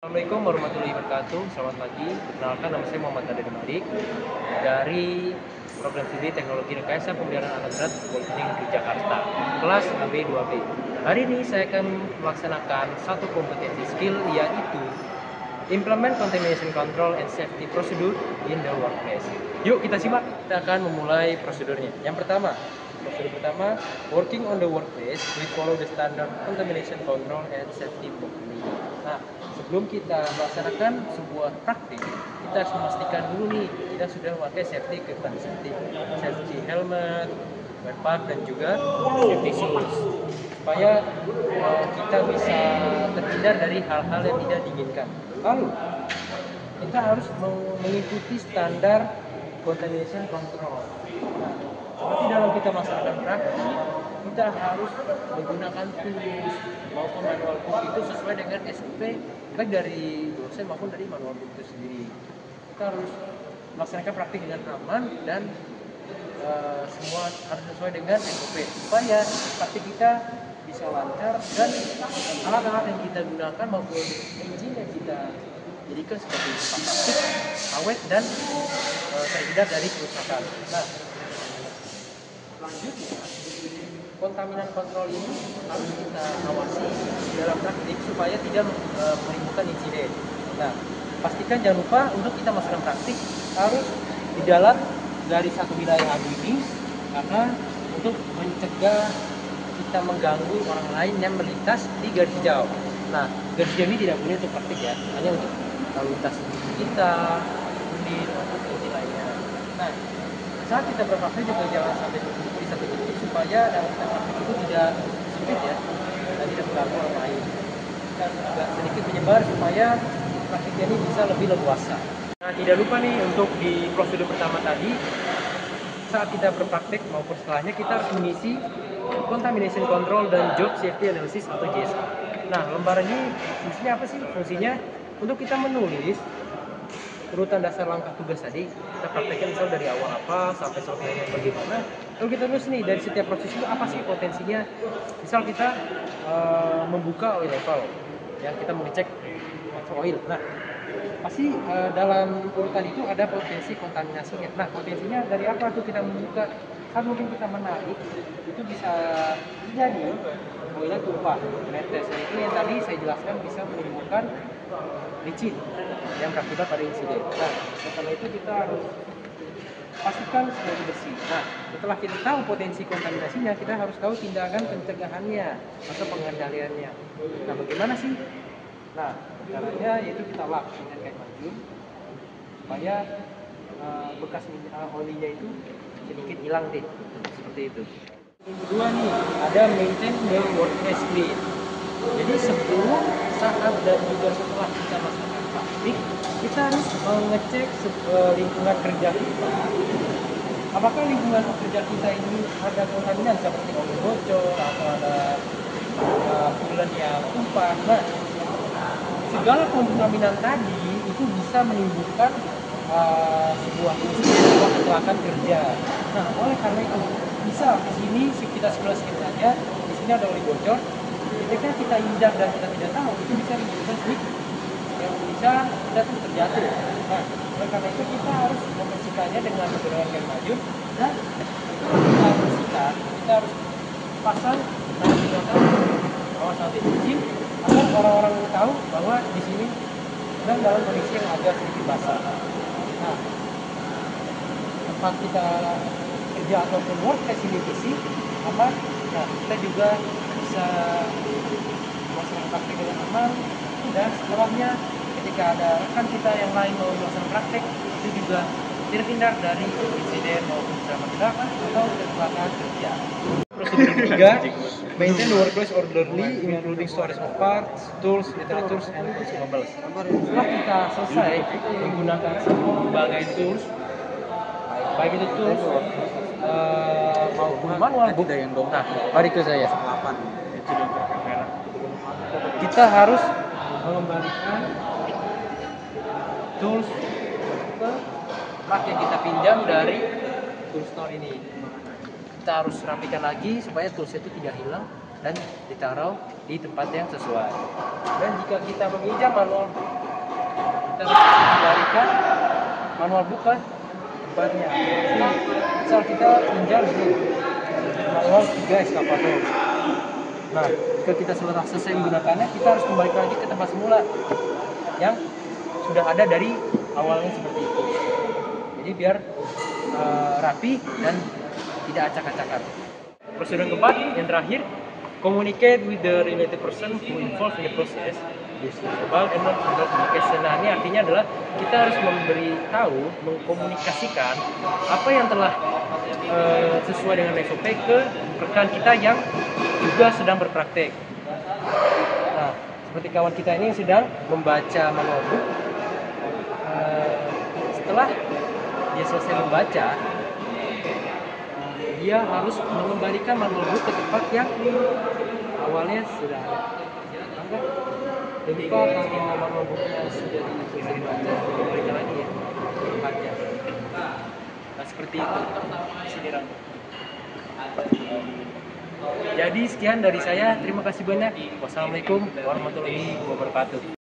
Assalamualaikum warahmatullahi wabarakatuh. Selamat pagi. Perkenalkan, nama saya Muhammad Adel Malik dari program studi Teknologi Rekayasa Pemeliharaan Alat Berat Politeknik Negeri Jakarta, kelas AB2B. Hari ini saya akan melaksanakan satu kompetensi skill, yaitu Implement Contamination Control and Safety Procedure in the Workplace. Yuk kita simak. Kita akan memulai prosedurnya. Prosedur pertama, working on the workplace, we follow the standard contamination control and safety procedure. Nah, sebelum kita melaksanakan sebuah praktik, kita harus memastikan dulu nih kita sudah memakai safety equipment, safety helmet, weapon, dan juga safety shoes, supaya kita bisa terhindar dari hal-hal yang tidak diinginkan. Lalu kita harus mengikuti standar contamination control. Nah, seperti dalam kita melaksanakan praktik, kita harus menggunakan tools maupun manual book itu sesuai dengan SOP baik dari dosen maupun dari manual book itu sendiri. Kita harus melaksanakan praktik dengan aman dan semua harus sesuai dengan SOP supaya praktik kita bisa lancar dan alat-alat yang kita gunakan maupun engine yang kita jadikan seperti plastik, awet, dan terhindar dari kerusakan. Nah, selanjutnya, kontaminan kontrol ini harus kita awasi dalam praktik supaya tidak menimbulkan insiden. Nah, pastikan jangan lupa untuk kita melaksanakan praktik harus di dalam dari satu wilayah ABU ini, karena untuk mencegah kita mengganggu orang lain yang melintas di garis hijau. Nah, garis hijau ini tidak boleh untuk praktik ya, hanya untuk lalu lintas kita, unit, maupun fungsi lainnya. Nah, saat kita berpraktik juga jangan sampai di satu titik supaya dalam kita praktik itu tidak sempit ya dan tidak mengganggu orang lain. Kita juga sedikit menyebar supaya praktiknya ini bisa lebih leluasa. Nah, tidak lupa nih untuk di prosedur pertama tadi, saat kita berpraktik maupun setelahnya kita harus mengisi Contamination Control dan Job Safety Analysis atau JSA. Nah, lembaran ini fungsinya apa sih? Fungsinya untuk kita menulis urutan dasar langkah tugas tadi, kita praktekkan misal dari awal apa sampai selesainya bagaimana. Lalu kita tulis nih dari setiap proses itu apa sih potensinya. Misal kita membuka oil level, ya kita mengecek oil. Nah, pasti dalam urutan itu ada potensi kontaminasinya. Nah, potensinya dari apa tuh kita membuka? Kan mungkin kita menarik, itu bisa jadi oilnya tumpah, netes. Itu yang tadi saya jelaskan bisa menimbulkan licin yang berakibat pada insiden. Nah, setelah itu kita harus pastikan semuanya bersih. Nah, setelah kita tahu potensi kontaminasinya, kita harus tahu tindakan pencegahannya atau pengendaliannya. Nah, bagaimana sih? Nah, caranya yaitu kita lap dengan kain majun supaya bekas olinya itu sedikit hilang deh, seperti itu. Yang kedua nih, ada maintain the workplace clean. Jadi sebelum, saat, dan juga setelah kita melaksanakan praktik, kita harus mengecek lingkungan kerja kita. Apakah lingkungan kerja kita ini ada kontaminan seperti oil bocor atau ada coolant yang tumpah. Nah, segala kontaminan tadi itu bisa menimbulkan sebuah kecelakaan kerja. Nah, oleh karena itu, bisa di sini kita sebelah saja, di sini ada oli bocor. Ketika kita injak dan kita tidak tahu, itu bisa menimbulkan slip yang bisa kita tuh terjatuh. Nah, oleh karena itu kita harus membersihkannya dengan menggunakan kain majun, dan kita bersihkan, kita harus pasang dan menggunakan awas anti izin agar orang-orang tahu bahwa di sini sedang dalam kondisi yang agak sedikit basah. Nah, tempat kita kerja ataupun workplace ini bersih, aman. Nah, kita juga bisa melaksanakan praktek dengan aman, dan setelahnya ketika ada rekan kita yang lain mau melaksanakan praktek, itu juga terhindar dari insiden maupun kecelakaan atau kecelakaan kerja. Prosedur ketiga, maintain the workplace orderly, including storage of parts, tools, literatures, and consumables. Setelah kita selesai menggunakan berbagai tools, baik itu tools maupun manual book, nah, mari ke saya. Kita harus mengembalikan tools ke rak yang kita pinjam dari tool store ini. Kita harus rapikan lagi supaya tools itu tidak hilang dan ditaruh di tempat yang sesuai. Dan jika kita meminjam manual kita kembalikan manual book ke tempatnya. Misal kita pinjam manual 3 eskavator. Nah, jika kita selesai menggunakannya, kita harus kembali lagi ke tempat semula yang sudah ada dari awalnya seperti itu. Jadi biar rapi dan tidak acak-acakan. Prosedur keempat yang terakhir, communicate with the related person who involved in the process. Verbal and non-verbal communication. Nah, ini artinya adalah kita harus memberitahu, mengkomunikasikan apa yang telah sesuai dengan SOP ke rekan kita yang juga sedang berpraktek. Nah, seperti kawan kita ini yang sedang membaca manual book. Setelah dia selesai membaca, dia harus mengembalikan manual book ke tempat yang awalnya sudah ada. Lupa kalau manual booknya sudah dibaca, diberikan lagi ya tempatnya. Nah, seperti itu sindiran. Jadi sekian dari saya, terima kasih banyak. Wassalamualaikum warahmatullahi wabarakatuh.